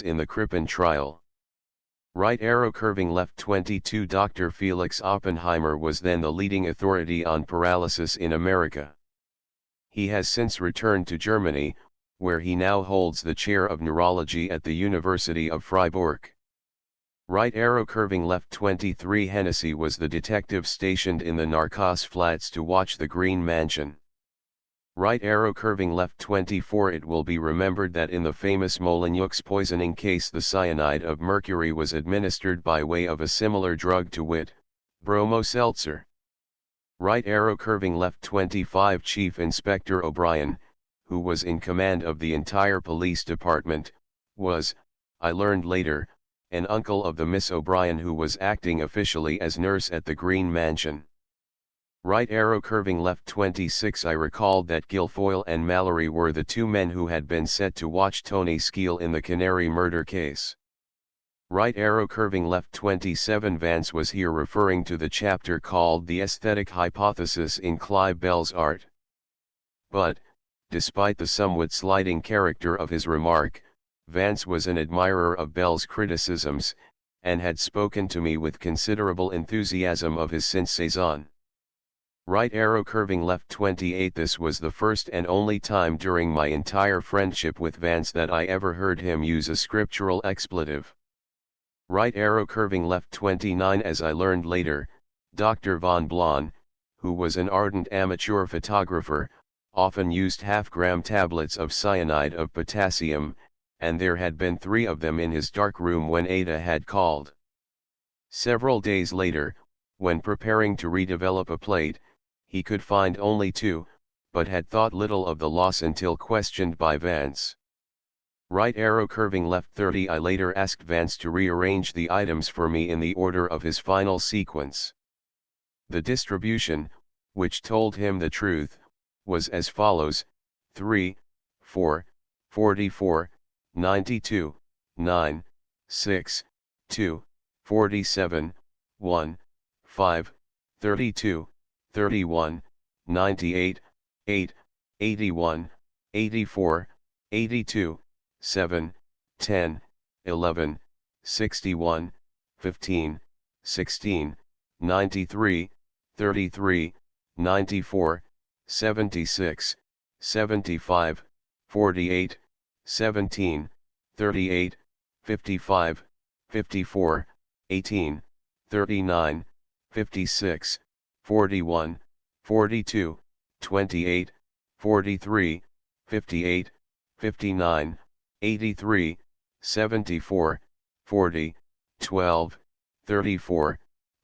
in the Crippen trial. Right arrow curving left 22. Dr. Felix Oppenheimer was then the leading authority on paralysis in America. He has since returned to Germany, where he now holds the chair of neurology at the University of Freiburg. Right arrow curving left 23. Hennessy was the detective stationed in the Narcos flats to watch the Greene mansion. Right arrow curving left 24. It will be remembered that in the famous Molignyuk's poisoning case the cyanide of mercury was administered by way of a similar drug, to wit, bromo-seltzer. Right arrow curving left 25. Chief Inspector O'Brien, who was in command of the entire police department, was, I learned later, an uncle of the Miss O'Brien who was acting officially as nurse at the Greene mansion. Right arrow curving left 26. I recalled that Guilfoyle and Mallory were the two men who had been set to watch Tony Skeel in the Canary murder case. Right arrow curving left 27. Vance was here referring to the chapter called The Aesthetic Hypothesis in Clive Bell's Art. But, despite the somewhat slighting character of his remark, Vance was an admirer of Bell's criticisms, and had spoken to me with considerable enthusiasm of his Saint-Saison. Right arrow curving left 28. This was the first and only time during my entire friendship with Vance that I ever heard him use a scriptural expletive. Right arrow curving left 29. As I learned later, Dr. von Blon, who was an ardent amateur photographer, often used half-gram tablets of cyanide of potassium, and there had been 3 of them in his dark room when Ada had called. Several days later, when preparing to redevelop a plate, he could find only 2, but had thought little of the loss until questioned by Vance. Right arrow curving left 30. I later asked Vance to rearrange the items for me in the order of his final sequence. The distribution, which told him the truth, was as follows: 3, 4, 44, 92, 9, 6, 2, 47, 1, 5, 32, 31, 98, 8, 81, 84, 82, 7, 10, 11, 61, 15, 16, 93, 33, 94, 76, 75, 48, 17, 38, 55, 54, 18, 39, 56, 41, 42, 28, 43, 58, 59, 83, 74, 40, 12, 34,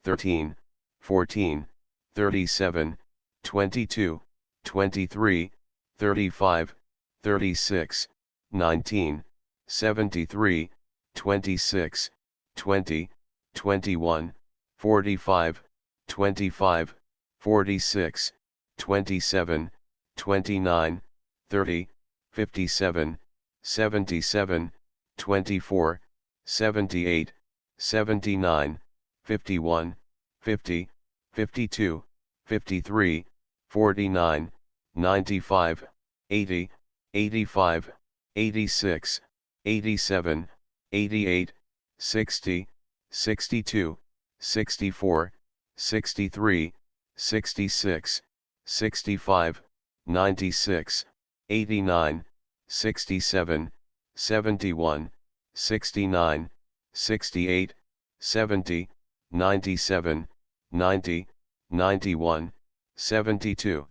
13, 14, 37, 22, 23, 35, 36, 19, 73, 26, 20, 21, 45, 25, 46, 27, 29, 30, 57, 77, 24, 78, 79, 51, 50, 52, 53, 49, 95, 80, 85, 86, 87, 88, 60, 62, 64, 63, 66, 65, 96, 89, 67, 71, 69, 68, 70, 97, 90, 91, 72.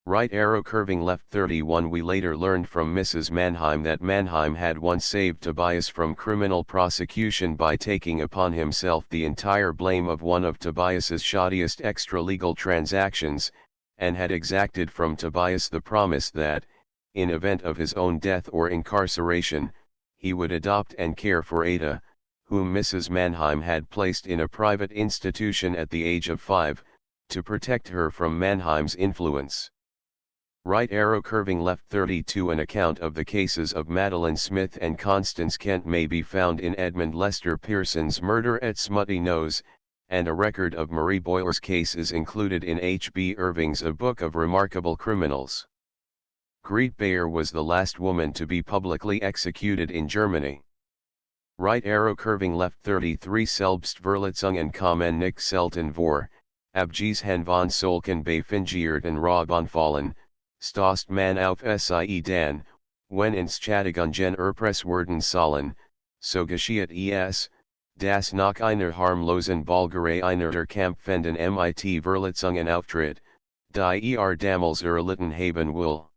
Right arrow curving left 31. We later learned from Mrs. Mannheim that Mannheim had once saved Tobias from criminal prosecution by taking upon himself the entire blame of one of Tobias's shoddiest extra-legal transactions, and had exacted from Tobias the promise that, in event of his own death or incarceration, he would adopt and care for Ada, whom Mrs. Mannheim had placed in a private institution at the age of 5, to protect her from Mannheim's influence. Right arrow curving left 32. An account of the cases of Madeline Smith and Constance Kent may be found in Edmund Lester Pearson's Murder at Smutty Nose, and a record of Marie Boyler's case is included in H. B. Irving's A Book of Remarkable Criminals. Grete Bayer was the last woman to be publicly executed in Germany. Right arrow curving left 33 selbst Verletzungen kommen nicht selten vor, abgesehen von solchen befingeerten Raubunfallen, stößt man auf sie dann, wenn Entschädigungen erpresst werden sollen, so geschieht es, dass nach einer harmlosen Balgerei einer der Kampfenden mit Verletzungen auftritt, die damals erlitten haben will.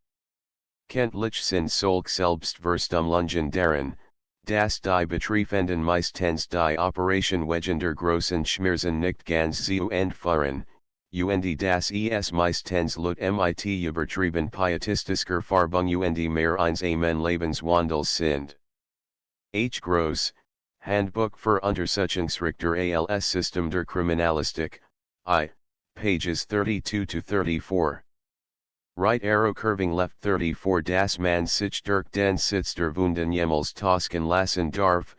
Kenntlich sind solch Selbstverstümmelungen darin, dass die Betreffenden meistens die Operation wegen der großen Schmerzen nicht ganz zu Ende führen, und das es meistens laut mit übertrieben pietistischer Farbung und mehr eins Amen Lebenswandels sind. H. Gross, Handbuch für Untersuchungsrichter als System der Kriminalistik, I, pages 32 to 34. Right arrow curving left 34 das man sich durch den Sitz der Wunden jemals tosken lassen darf,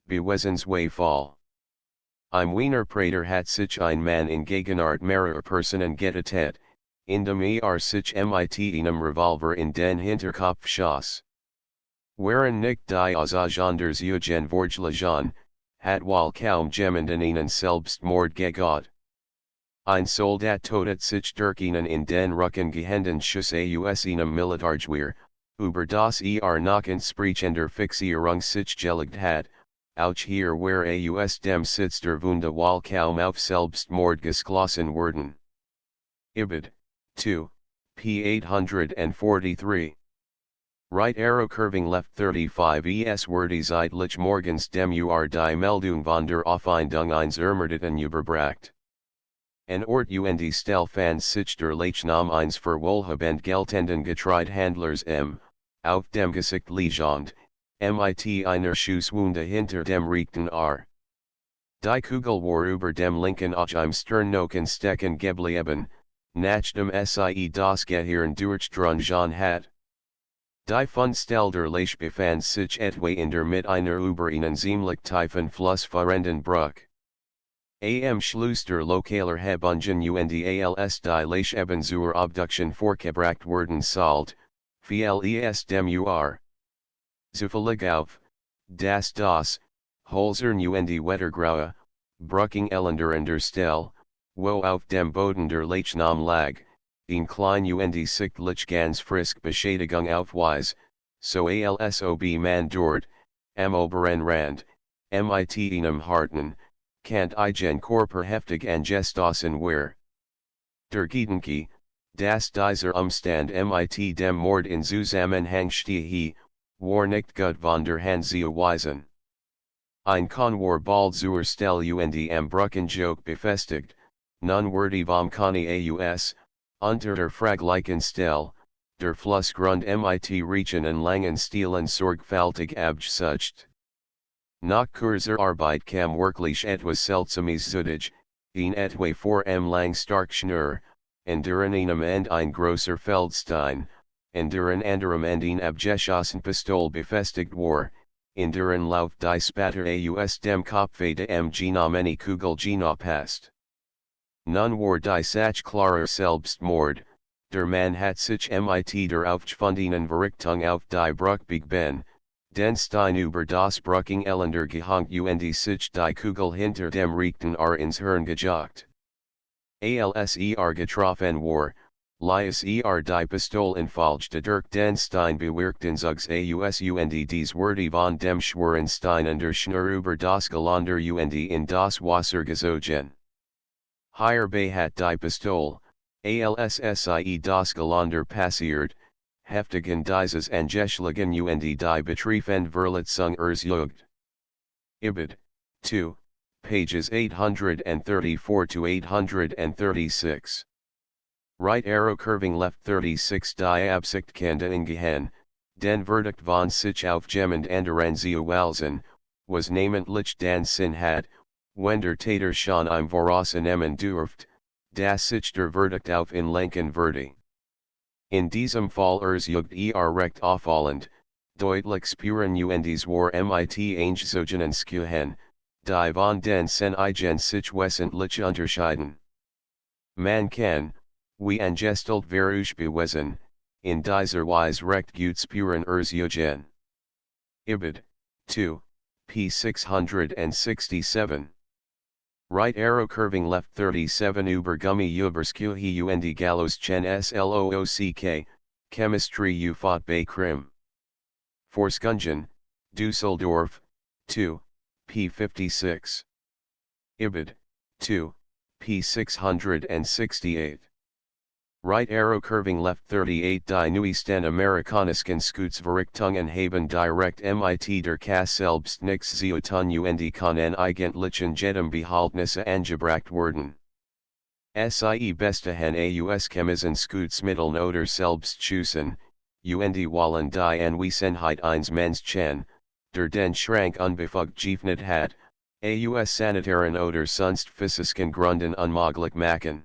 bewesensway fall. Im Wiener Prater hat sich ein Mann in Gegenwart mehrerer Personen getötet, indem sich mit einem Revolver in den Hinterkopf schoss. Waren nicht die Ausagers Eugen Vorgelegen, hat wohl kaum jemand einen Selbstmord gegot. Ein Soldat totet sich durch einen in den Rücken gehenden Schuss aus einem Militargewehr, über das noch entsprechender Fixierung sich gelegt hat, auch hier where aus dem Sitz der Wunde wohl kaum auf Selbstmord geschlossen werden. Ibid. 2, p. 843. Right arrow curving left 35 es wurde zeitlich morgens dem die Meldung von der Auffindung eines Ermordeten überbracht. Ein Ort und Stelle fand sich der Leichnam eines verwohlhabend geltenden Getreidehandlers auf dem Gesicht liegend, mit einer Schusswunde hinter dem rechten Ohr. Die Kugel war über dem linken Auge im Sternnoken stecken geblieben, nachdem sie das Gehirn durchdrungen hat. Die Fundstelle der Leiche befand sich etwa in der mit einer über einen ziemlich tiefen Fluss fahrenden Brücke. Am Schluss der lokaler Hebungen und als die Leiche eben zur Obduktion vorgebracht worden sollt, fiel es dem zufällig auf, dass Holzern und Wettergraue, Brücken Elender in der Stelle, wo auf dem Boden der Leichnam lag, ein klein und sichtlich ganz frisk Beschädigung aufweis, so als ob man dort, am oberen Rand, mit einem harten, Kant igen Körper heftig angestoßen war. Der Gedanke, dass dieser Umstand mit dem Mord in Zusammenhang stehe, war nicht gut von der Hand zu weisen. Ein Kahn war bald zur Stelle und am Brückenjoch befestigt, nun wurde vom Kahni aus, unter der fraglichen Stelle, der Flussgrund mit Riechen langen Stielen sorgfältig abgesucht. Nach kurzer Arbeit kam wirklich etwas Seltsames zutage, ein etwa 4 lang stark Schnur, und deren einem End ein großer Feldstein, und deren anderem End ein abgeschossen Pistol befestigt war, in deren Lauf die Spatter aus dem Kopfe dem Genomene Kugel genopast. Nun war die Sach klarer Selbstmord, der Mann hat sich mit der aufgefundenen Verrichtung auf die Brücke begeben, den Stein über das Brückengeländer gehängt und sich die Kugel hinter dem rechten Ohr ins Hirn gejagt. Als getroffen war, lies die Pistol entfalschte durch den Stein bewirkten Zugs aus und dies wurde von dem schweren Stein und der Schnur über das Geländer und in das Wasser gezogen. Hierbei hat die Pistol, als sie das Geländer passiert, heftigen dieses Angeschlagen und die betreffende Verletzung erzugt. Ibid. 2, pages 834 to 836. Right arrow curving left 36 die Absicht kanda ingehen, den Verdict von sich aufgehend anderen zu walzen, was namentlich dan Sinn hat, wenn der Täter schon im Voraus nehmen durft, dass sich der Verdict auf in Lenken würde. In diesem Fall erzugt recht auffallend, deutlich spüren und war mit eingezogen Skuen, die von den Sen igen sich wesentlich unterscheiden. Man kann, wie angestelt verusbewesen, in dieser Weise recht gut spüren erzugen. Ibid. 2, p. 667. Right arrow curving left 37 Übergummi Überskuhi und Gallos Chen Sloock, Chemistry U Fot Bay Krim. Forskungen, Düsseldorf, 2, p. 56. Ibid, 2, p. 668. Right arrow curving left 38 Die Neuesten Amerikanischen Schutzverrichtungen haben direkt mit der Kasse selbst nichts zu tun und können eigentlichen Jedem Behaltnisse angebracht werden. Sie bestahen aus Chemischen Schutzmitteln oder Selbstschüssen, und wollen die Anwesenheit eines Menschen, der den Schrank unbefugt geöffnet hat, aus sanitaren oder sonst physischen Gründen unmöglich machen.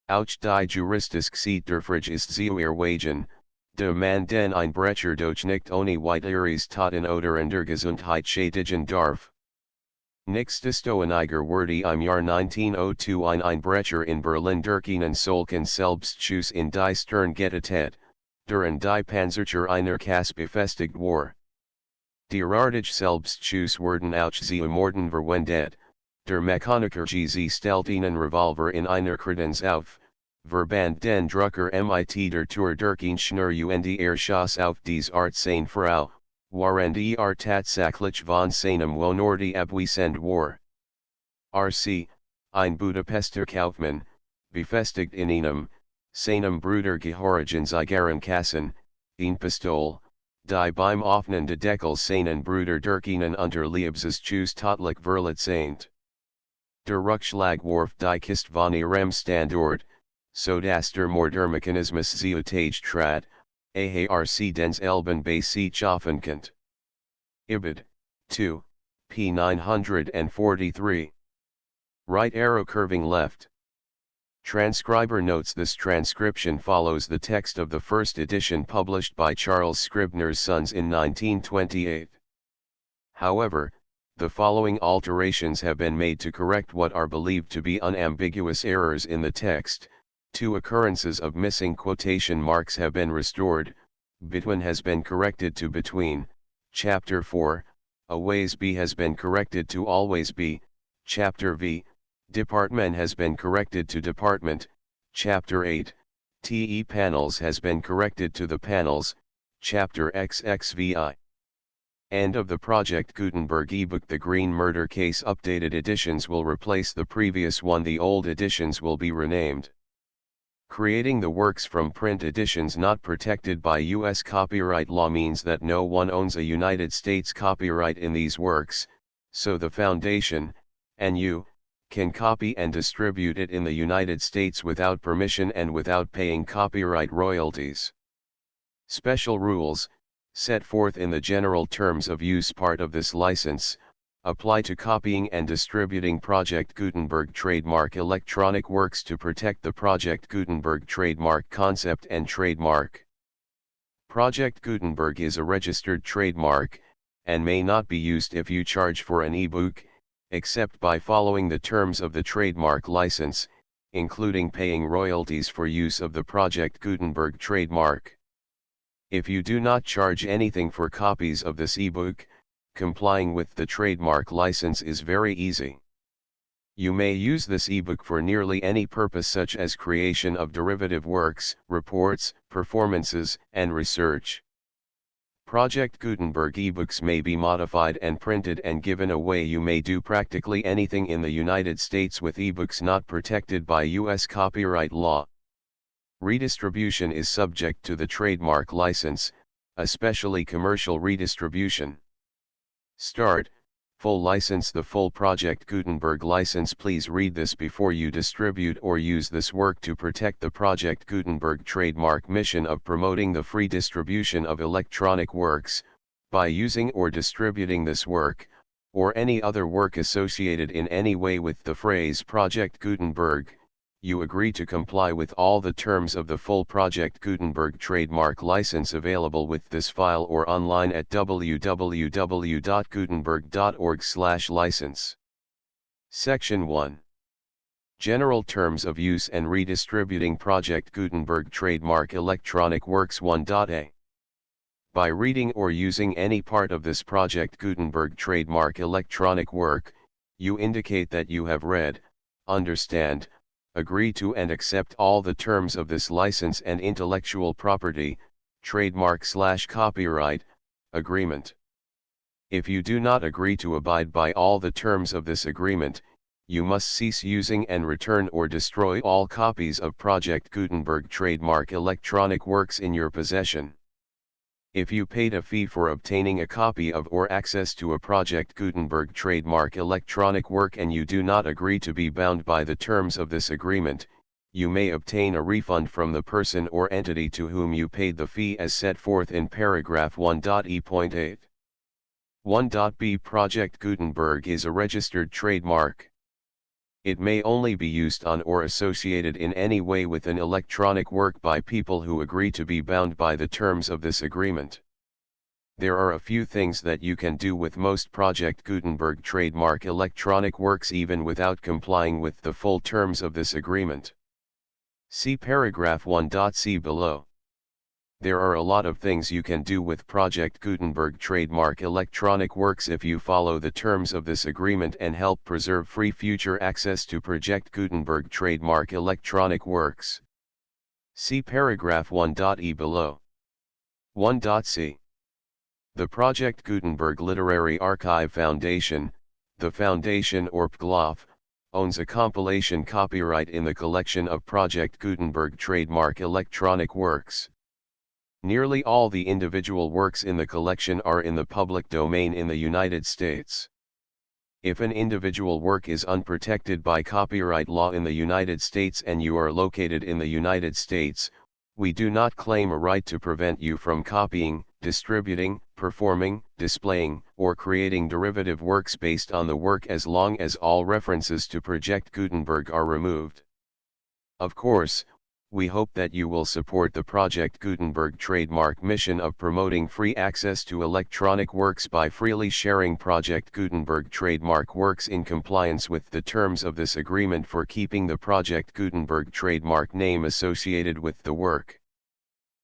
Auch die Juristische der Frage ist zu erwägen, de man den Einbrecher durch nicht ohne weiteres Taten oder in der Gesundheit schädigen darf. Nichtsdestoiniger wurde im Jahr 1902 ein Einbrecher in Berlin durch einen solchen Selbstschuss in die Stirn getötet, der in die Panzertür einer Kasse befestigt war. Derartige Selbstschuss wurden auch zu Morden verwendet. Der Mechaniker GZ stellt einen Revolver in einer Kredenz auf, verband den Drucker mit der Tür durch ein Schnur und schoss auf dies Art seine Frau, während tatsächlich von seinem Wohnort abwesend war. RC, ein Budapester Kaufmann, befestigt in einem, seinem Bruder gehörigen Zigarren Kassen, ein Pistol, die beim Öffnen de Deckel seinen Bruder durch einen Unterliebseschuss tödlich verletzt. Der Rückschlag warf die Kiste von ihrem Standort, so dass der Mordmechanismus zutage trat, ARC dens Elben bei sich offenkundet. Ibid, 2, p. 943. Right arrow curving left. Transcriber notes this transcription follows the text of the first edition published by Charles Scribner's Sons in 1928. However, the following alterations have been made to correct what are believed to be unambiguous errors in the text. 2 occurrences of missing quotation marks have been restored, between has been corrected to between, Chapter 4, always be has been corrected to always be, Chapter V, department has been corrected to department, Chapter 8, TE panels has been corrected to the panels, Chapter XXVI. End of the Project Gutenberg ebook. The Greene murder case updated editions will replace the previous one. The old editions will be renamed. Creating the works from print editions not protected by U.S. copyright law means that no one owns a United States copyright in these works, so the Foundation, and you, can copy and distribute it in the United States without permission and without paying copyright royalties. Special rules, set forth in the general terms of use part of this license, apply to copying and distributing Project Gutenberg trademark electronic works to protect the Project Gutenberg trademark concept and trademark. Project Gutenberg is a registered trademark, and may not be used if you charge for an ebook, except by following the terms of the trademark license, including paying royalties for use of the Project Gutenberg trademark. If you do not charge anything for copies of this ebook, complying with the trademark license is very easy. You may use this ebook for nearly any purpose such as creation of derivative works, reports, performances, and research. Project Gutenberg ebooks may be modified and printed and given away. You may do practically anything in the United States with ebooks not protected by U.S. copyright law. Redistribution is subject to the trademark license, especially commercial redistribution. Start, full license. The full Project Gutenberg license. Please read this before you distribute or use this work to protect the Project Gutenberg trademark mission of promoting the free distribution of electronic works, by using or distributing this work, or any other work associated in any way with the phrase Project Gutenberg. You agree to comply with all the terms of the full Project Gutenberg trademark license available with this file or online at www.gutenberg.org/license. Section 1. General Terms of Use and Redistributing Project Gutenberg Trademark Electronic Works 1.a. By reading or using any part of this Project Gutenberg trademark electronic work, you indicate that you have read, understand, agree to and accept all the terms of this license and intellectual property, trademark/copyright, agreement. If you do not agree to abide by all the terms of this agreement, you must cease using and return or destroy all copies of Project Gutenberg trademark electronic works in your possession. If you paid a fee for obtaining a copy of or access to a Project Gutenberg trademark electronic work and you do not agree to be bound by the terms of this agreement, you may obtain a refund from the person or entity to whom you paid the fee as set forth in paragraph 1.e.8. 1.b Project Gutenberg is a registered trademark. It may only be used on or associated in any way with an electronic work by people who agree to be bound by the terms of this agreement. There are a few things that you can do with most Project Gutenberg trademark electronic works even without complying with the full terms of this agreement. See paragraph 1.c below. There are a lot of things you can do with Project Gutenberg trademark electronic works if you follow the terms of this agreement and help preserve free future access to Project Gutenberg trademark electronic works. See paragraph 1.e below. 1.c. The Project Gutenberg Literary Archive Foundation, the foundation or PGLOF, owns a compilation copyright in the collection of Project Gutenberg trademark electronic works. Nearly all the individual works in the collection are in the public domain in the United States. If an individual work is unprotected by copyright law in the United States and you are located in the United States, we do not claim a right to prevent you from copying, distributing, performing, displaying, or creating derivative works based on the work as long as all references to Project Gutenberg are removed. Of course, we hope that you will support the Project Gutenberg trademark mission of promoting free access to electronic works by freely sharing Project Gutenberg trademark works in compliance with the terms of this agreement for keeping the Project Gutenberg trademark name associated with the work.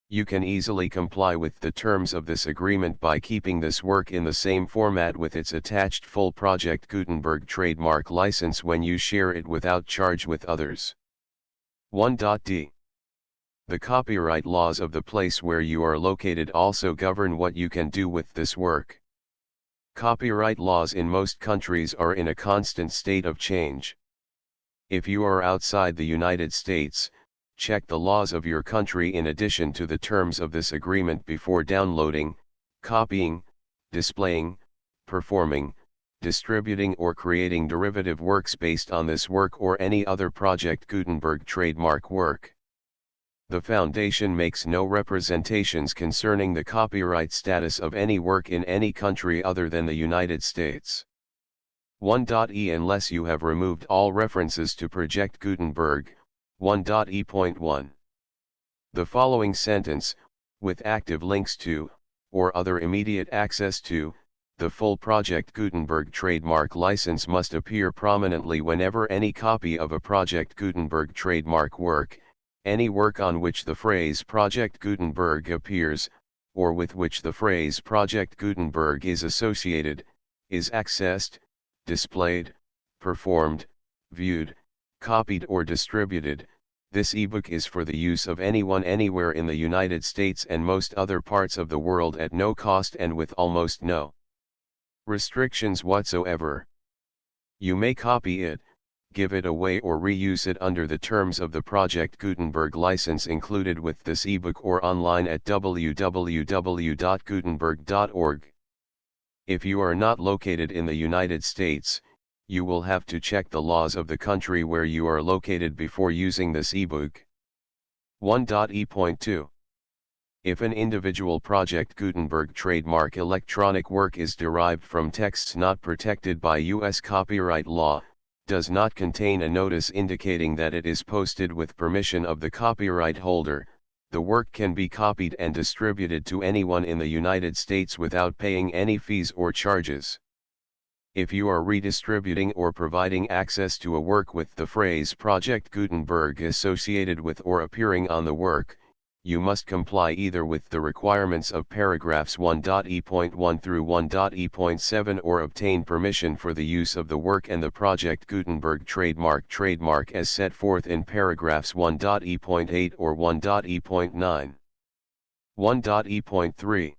You can easily comply with the terms of this agreement by keeping this work in the same format with its attached full Project Gutenberg trademark license when you share it without charge with others. 1.d. The copyright laws of the place where you are located also govern what you can do with this work. Copyright laws in most countries are in a constant state of change. If you are outside the United States, check the laws of your country in addition to the terms of this agreement before downloading, copying, displaying, performing, distributing or creating derivative works based on this work or any other Project Gutenberg trademark work. The Foundation makes no representations concerning the copyright status of any work in any country other than the United States. 1.e Unless you have removed all references to Project Gutenberg, 1.e.1. The following sentence, with active links to, or other immediate access to, the full Project Gutenberg trademark license must appear prominently whenever any copy of a Project Gutenberg trademark work, any work on which the phrase Project Gutenberg appears, or with which the phrase Project Gutenberg is associated, is accessed, displayed, performed, viewed, copied or distributed. This ebook is for the use of anyone anywhere in the United States and most other parts of the world at no cost and with almost no restrictions whatsoever. You may copy it, give it away or reuse it under the terms of the Project Gutenberg license included with this ebook or online at www.gutenberg.org. If you are not located in the United States, you will have to check the laws of the country where you are located before using this ebook. 1.e.2. If an individual Project Gutenberg trademark electronic work is derived from texts not protected by U.S. copyright law, does not contain a notice indicating that it is posted with permission of the copyright holder, the work can be copied and distributed to anyone in the United States without paying any fees or charges. If you are redistributing or providing access to a work with the phrase Project Gutenberg associated with or appearing on the work, you must comply either with the requirements of paragraphs 1.e.1 through 1.e.7 or obtain permission for the use of the work and the Project Gutenberg trademark as set forth in paragraphs 1.e.8 or 1.e.9. 1.e.3.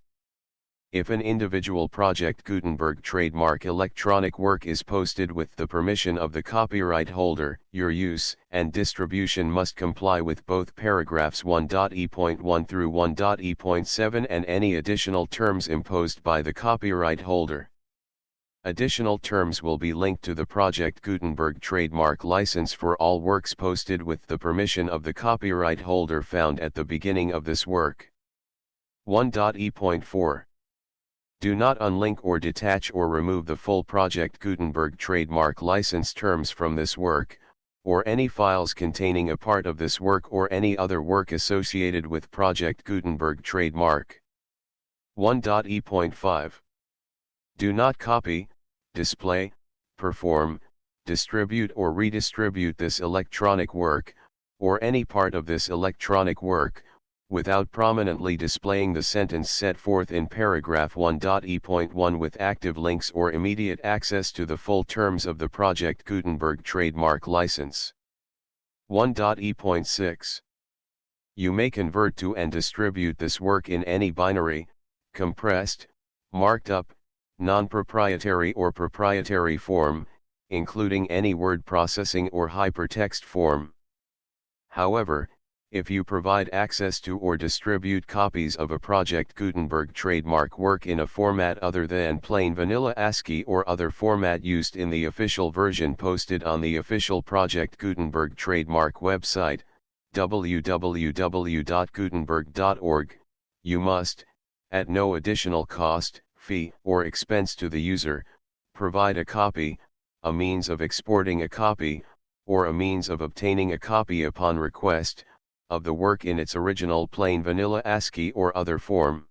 If an individual Project Gutenberg trademark electronic work is posted with the permission of the copyright holder, your use and distribution must comply with both paragraphs 1.e.1 through 1.e.7 and any additional terms imposed by the copyright holder. Additional terms will be linked to the Project Gutenberg trademark license for all works posted with the permission of the copyright holder found at the beginning of this work. 1.e.4. Do not unlink or detach or remove the full Project Gutenberg trademark license terms from this work, or any files containing a part of this work or any other work associated with Project Gutenberg trademark. 1.e.5. Do not copy, display, perform, distribute or redistribute this electronic work, or any part of this electronic work, without prominently displaying the sentence set forth in paragraph 1.e.1 with active links or immediate access to the full terms of the Project Gutenberg trademark license. 1.e.6. You may convert to and distribute this work in any binary, compressed, marked up, non-proprietary or proprietary form, including any word processing or hypertext form. However, if you provide access to or distribute copies of a Project Gutenberg trademark work in a format other than plain vanilla ASCII or other format used in the official version posted on the official Project Gutenberg trademark website, www.gutenberg.org, you must, at no additional cost, fee, or expense to the user, provide a copy, a means of exporting a copy, or a means of obtaining a copy upon request, of the work in its original plain vanilla ASCII or other form.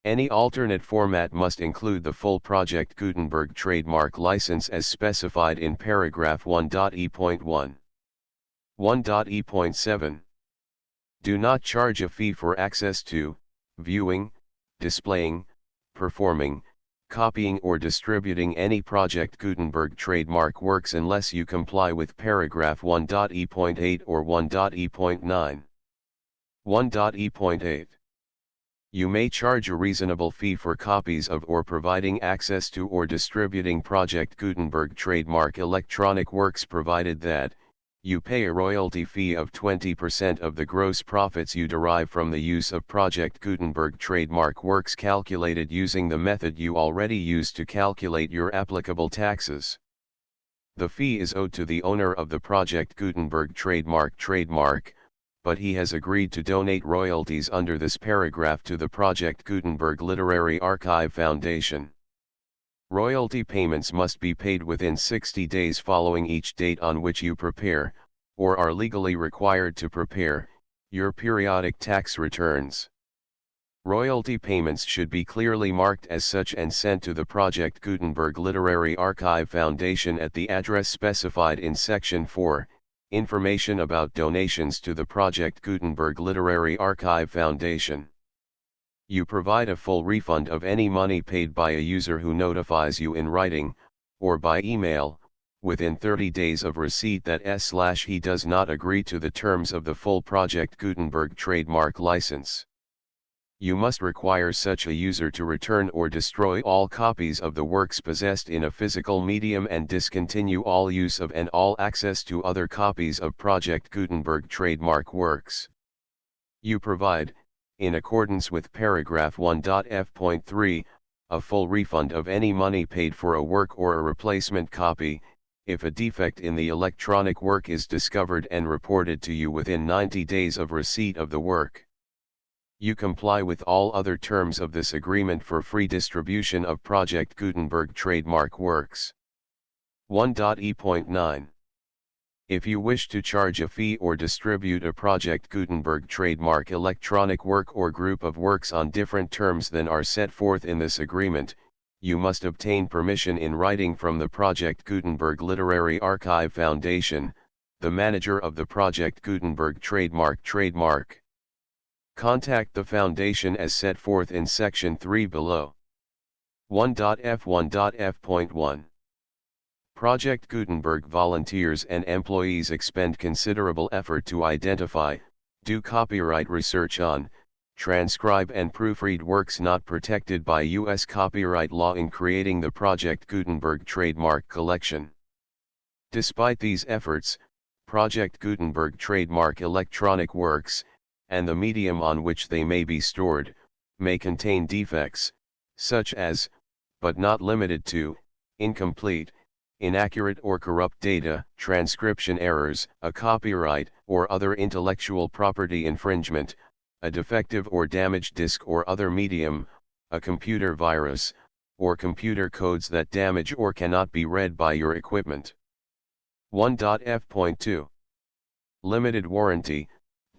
Any alternate format must include the full Project Gutenberg trademark license as specified in paragraph 1.e.1. 1.e.7. Do not charge a fee for access to, viewing, displaying, performing, copying or distributing any Project Gutenberg trademark works unless you comply with paragraph 1.e.8 or 1.e.9. 1.e.8. You may charge a reasonable fee for copies of or providing access to or distributing Project Gutenberg trademark electronic works provided that, you pay a royalty fee of 20% of the gross profits you derive from the use of Project Gutenberg trademark works calculated using the method you already use to calculate your applicable taxes. The fee is owed to the owner of the Project Gutenberg trademark, but he has agreed to donate royalties under this paragraph to the Project Gutenberg Literary Archive Foundation. Royalty payments must be paid within 60 days following each date on which you prepare, or are legally required to prepare, your periodic tax returns. Royalty payments should be clearly marked as such and sent to the Project Gutenberg Literary Archive Foundation at the address specified in Section 4, Information about donations to the Project Gutenberg Literary Archive Foundation. You provide a full refund of any money paid by a user who notifies you in writing, or by email, within 30 days of receipt that he does not agree to the terms of the full Project Gutenberg trademark license. You must require such a user to return or destroy all copies of the works possessed in a physical medium and discontinue all use of and all access to other copies of Project Gutenberg trademark works. You provide, in accordance with paragraph 1.f.3, a full refund of any money paid for a work or a replacement copy, if a defect in the electronic work is discovered and reported to you within 90 days of receipt of the work. You comply with all other terms of this agreement for free distribution of Project Gutenberg trademark works. 1.e.9. If you wish to charge a fee or distribute a Project Gutenberg trademark electronic work or group of works on different terms than are set forth in this agreement, you must obtain permission in writing from the Project Gutenberg Literary Archive Foundation, the manager of the Project Gutenberg trademark. Contact the Foundation as set forth in Section 3 below. 1.f1.f.1 Project Gutenberg volunteers and employees expend considerable effort to identify, do copyright research on, transcribe and proofread works not protected by U.S. copyright law in creating the Project Gutenberg trademark collection. Despite these efforts, Project Gutenberg trademark electronic works, and the medium on which they may be stored, may contain defects, such as, but not limited to, incomplete, inaccurate or corrupt data, transcription errors, a copyright or other intellectual property infringement, a defective or damaged disk or other medium, a computer virus, or computer codes that damage or cannot be read by your equipment. 1.f.2 Limited warranty,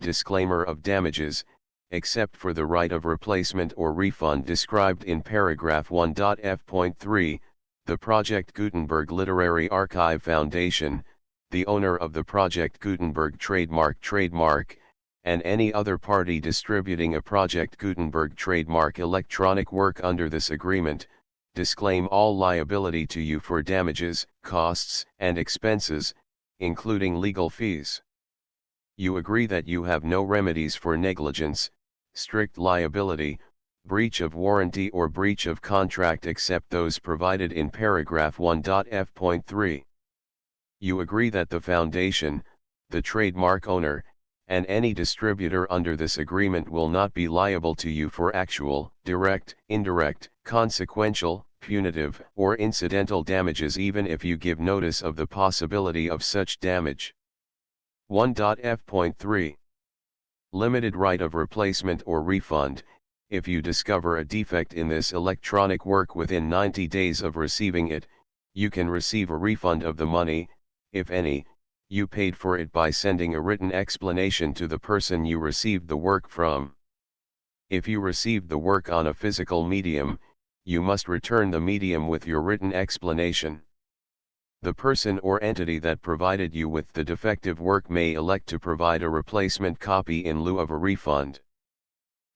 disclaimer of damages, except for the right of replacement or refund described in paragraph 1.f.3, the Project Gutenberg Literary Archive Foundation, the owner of the Project Gutenberg trademark, and any other party distributing a Project Gutenberg trademark electronic work under this agreement, disclaim all liability to you for damages, costs, and expenses, including legal fees. You agree that you have no remedies for negligence, strict liability, breach of warranty or breach of contract except those provided in paragraph 1.f.3. You agree that the Foundation, the trademark owner, and any distributor under this agreement will not be liable to you for actual, direct, indirect, consequential, punitive, or incidental damages even if you give notice of the possibility of such damage. 1.f.3 Limited right of replacement or refund. If you discover a defect in this electronic work within 90 days of receiving it, you can receive a refund of the money, if any, you paid for it by sending a written explanation to the person you received the work from. If you received the work on a physical medium, you must return the medium with your written explanation. The person or entity that provided you with the defective work may elect to provide a replacement copy in lieu of a refund.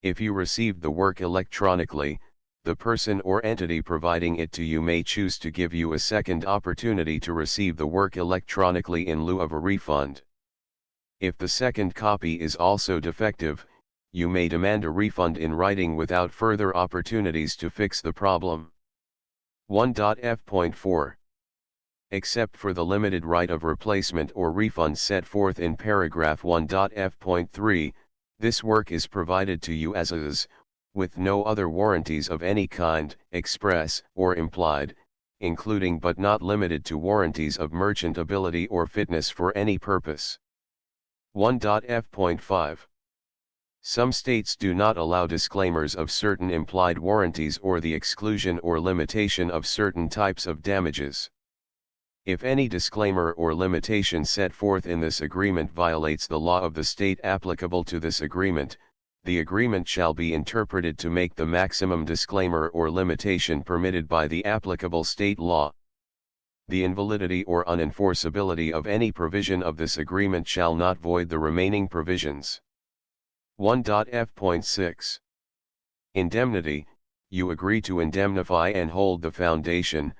If you received the work electronically, the person or entity providing it to you may choose to give you a second opportunity to receive the work electronically in lieu of a refund. If the second copy is also defective, you may demand a refund in writing without further opportunities to fix the problem. 1.f.4 Except for the limited right of replacement or refund set forth in paragraph 1.f.3, this work is provided to you as is, with no other warranties of any kind, express or implied, including but not limited to warranties of merchantability or fitness for any purpose. 1.f.5 Some states do not allow disclaimers of certain implied warranties or the exclusion or limitation of certain types of damages. If any disclaimer or limitation set forth in this agreement violates the law of the state applicable to this agreement, the agreement shall be interpreted to make the maximum disclaimer or limitation permitted by the applicable state law. The invalidity or unenforceability of any provision of this agreement shall not void the remaining provisions. 1.f.6 Indemnity. You agree to indemnify and hold the Foundation,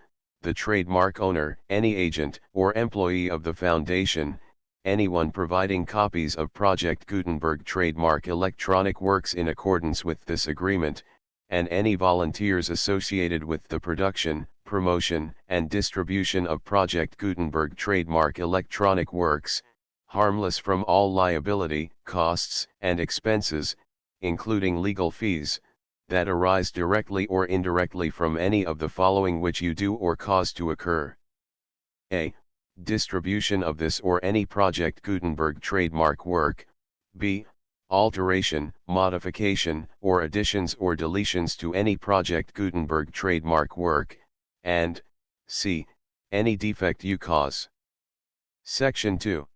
the trademark owner, any agent or employee of the Foundation, anyone providing copies of Project Gutenberg trademark electronic works in accordance with this agreement, and any volunteers associated with the production, promotion, and distribution of Project Gutenberg trademark electronic works, harmless from all liability, costs, and expenses, including legal fees, that arise directly or indirectly from any of the following which you do or cause to occur. A. Distribution of this or any Project Gutenberg trademark work. B. Alteration, modification, or additions or deletions to any Project Gutenberg trademark work, and C. Any defect you cause. Section 2.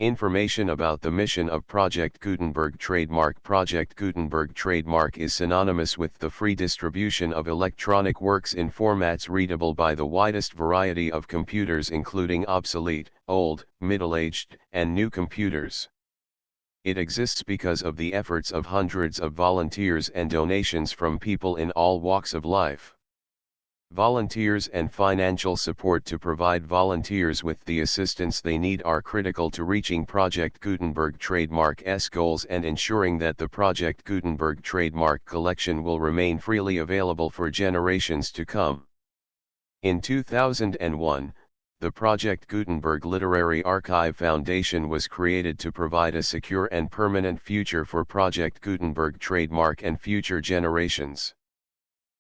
Information about the mission of Project Gutenberg trademark. Project Gutenberg trademark is synonymous with the free distribution of electronic works in formats readable by the widest variety of computers including obsolete, old, middle-aged, and new computers. It exists because of the efforts of hundreds of volunteers and donations from people in all walks of life. Volunteers and financial support to provide volunteers with the assistance they need are critical to reaching Project Gutenberg Trademark's goals and ensuring that the Project Gutenberg Trademark collection will remain freely available for generations to come. In 2001, the Project Gutenberg Literary Archive Foundation was created to provide a secure and permanent future for Project Gutenberg Trademark and future generations.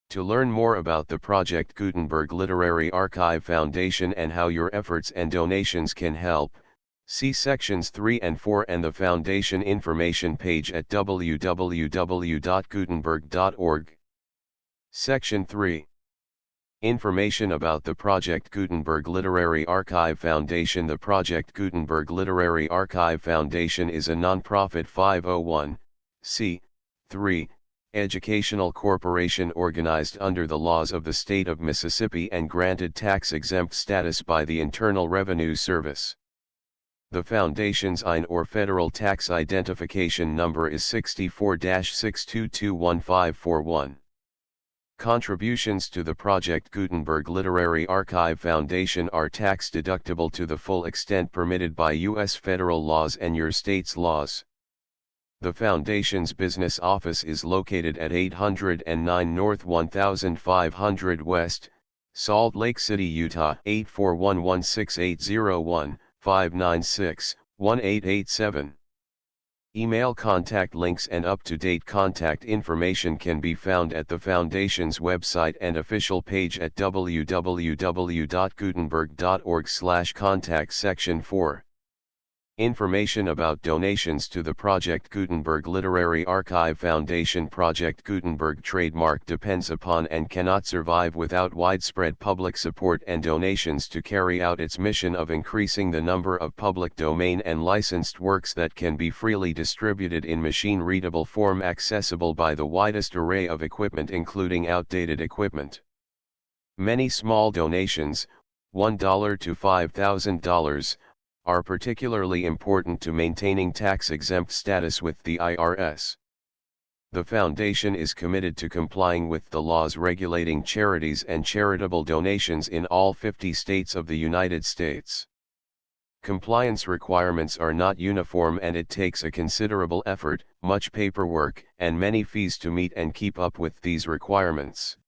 To learn more about the Project Gutenberg Literary Archive Foundation and how your efforts and donations can help, see sections 3 and 4 and the Foundation information page at www.gutenberg.org. Section 3. Information about the Project Gutenberg Literary Archive Foundation. The Project Gutenberg Literary Archive Foundation is a non-profit 501(c)(3) educational corporation organized under the laws of the state of Mississippi and granted tax-exempt status by the Internal Revenue Service. The Foundation's IN or Federal Tax Identification Number is 64-6221541. Contributions to the Project Gutenberg Literary Archive Foundation are tax-deductible to the full extent permitted by U.S. federal laws and your state's laws. The Foundation's business office is located at 809 North 1500 West, Salt Lake City, Utah 841-16801-596-1887. Email contact links and up-to-date contact information can be found at the Foundation's website and official page at www.gutenberg.org/contact section 4. Information about donations to the Project Gutenberg Literary Archive Foundation. Project Gutenberg Trademark depends upon and cannot survive without widespread public support and donations to carry out its mission of increasing the number of public domain and licensed works that can be freely distributed in machine-readable form accessible by the widest array of equipment including outdated equipment. Many small donations, $1 to $5,000, are particularly important to maintaining tax-exempt status with the IRS. The Foundation is committed to complying with the laws regulating charities and charitable donations in all 50 states of the United States. Compliance requirements are not uniform and it takes a considerable effort, much paperwork, and many fees to meet and keep up with these requirements.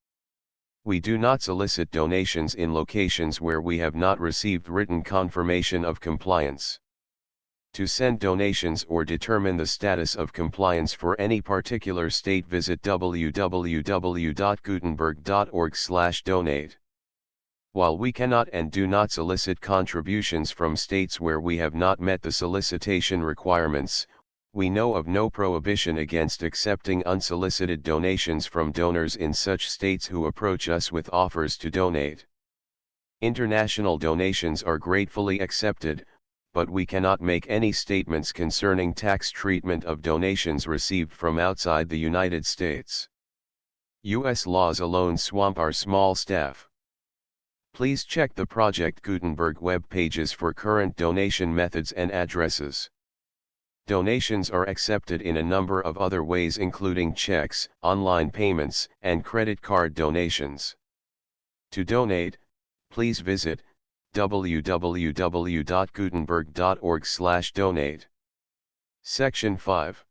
We do not solicit donations in locations where we have not received written confirmation of compliance. To send donations or determine the status of compliance for any particular state, visit www.gutenberg.org/donate. While we cannot and do not solicit contributions from states where we have not met the solicitation requirements, we know of no prohibition against accepting unsolicited donations from donors in such states who approach us with offers to donate. International donations are gratefully accepted, but we cannot make any statements concerning tax treatment of donations received from outside the United States. U.S. laws alone swamp our small staff. Please check the Project Gutenberg web pages for current donation methods and addresses. Donations are accepted in a number of other ways including checks, online payments, and credit card donations. To donate, please visit www.gutenberg.org/donate. Section 5.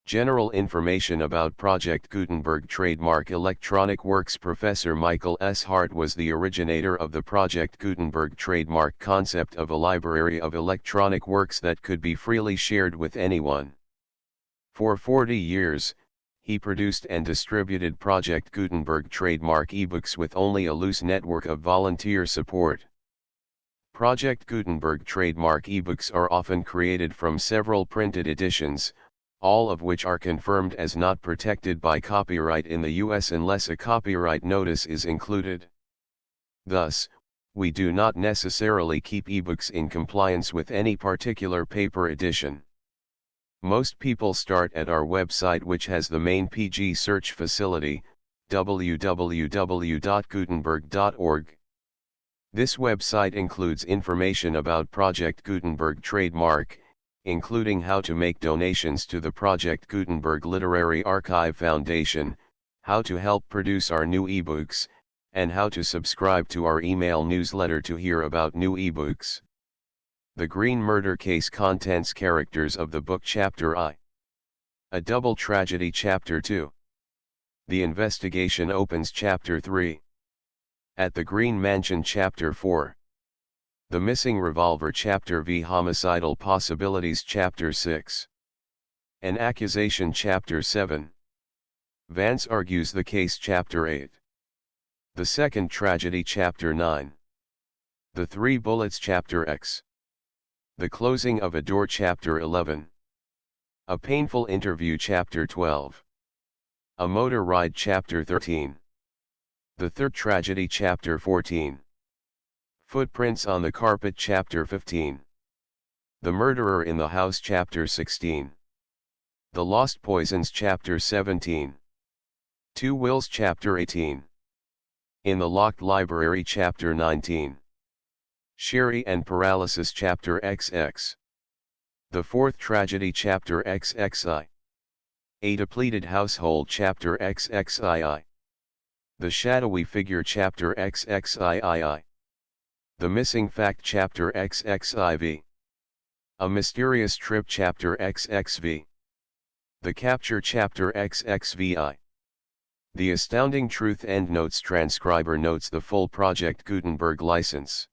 General information about Project Gutenberg Trademark Electronic Works. Professor Michael S. Hart was the originator of the Project Gutenberg Trademark concept of a library of electronic works that could be freely shared with anyone. For 40 years, he produced and distributed Project Gutenberg Trademark ebooks with only a loose network of volunteer support. Project Gutenberg Trademark ebooks are often created from several printed editions, all of which are confirmed as not protected by copyright in the U.S. unless a copyright notice is included. Thus, we do not necessarily keep ebooks in compliance with any particular paper edition. Most people start at our website, which has the main PG search facility, www.gutenberg.org. This website includes information about Project Gutenberg Trademark, including how to make donations to the Project Gutenberg Literary Archive Foundation, how to help produce our new ebooks, and how to subscribe to our email newsletter to hear about new ebooks. The Greene murder case contents characters of the book Chapter I. A double tragedy Chapter 2. The investigation opens Chapter 3. At the Greene Mansion Chapter 4. The Missing Revolver Chapter V. Homicidal Possibilities Chapter 6. An Accusation Chapter 7. Vance Argues the Case Chapter 8. The Second Tragedy Chapter 9. The Three Bullets Chapter X. The Closing of a Door Chapter 11. A Painful Interview Chapter 12. A Motor Ride Chapter 13. The Third Tragedy Chapter 14. Footprints on the Carpet Chapter 15. The Murderer in the House Chapter 16. The Lost Poisons Chapter 17. Two Wills Chapter 18. In the Locked Library Chapter 19. Sherry and Paralysis Chapter XX. The Fourth Tragedy Chapter XXI. A Depleted Household Chapter XXII. The Shadowy Figure Chapter XXIII. The Missing Fact Chapter XXIV. A Mysterious Trip Chapter XXV. The Capture Chapter XXVI. The Astounding Truth Endnotes Transcriber notes the full Project Gutenberg license.